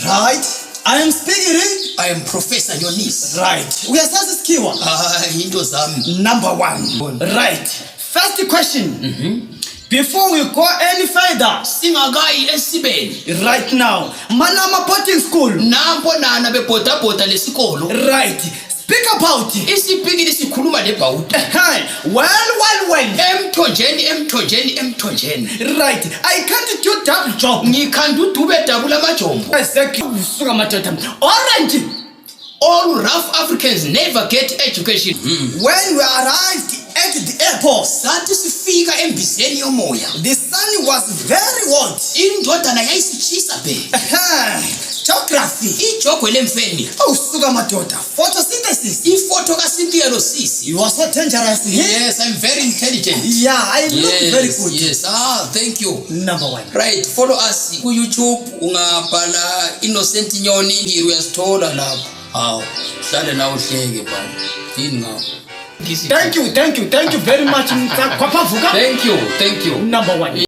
Right. I am speaking. I am Professor Yonis. Right. We are sasikhiwa. Into zami. Number 1. Right. First question. Before we go any further, Singakayi esibeni. right now, Manama boarding school. Nampo nana bebhodabhoda lesikolo. Right. Speak about it. Isipikile sikhuluma lebhawuti. Well. Emthonjeni. Right. I can't do double job. Ngikhanda udube double amajombo. Suka madoda. Orange. All rough Africans never get education. When we arrived at the airport, Sathi sifika embizeni yomoya. the sun was very hot. Indodana yayisitshisa bhe. Geography. Ijogwe lemfeni. Suka madoda. Photosynthesis. Ifoto kaSimpiyelo sisi. You are so dangerous. Yes, I'm very intelligent. Yeah, I look very good. Yes. Thank you. Number 1. Right, follow us ku YouTube ungabhala Innocent Nyoni ngiri uyasithola lapho. Hawu, hlale nawe uhleke baba. Yini ngawo? Thank you very much. Thank you. Number 1.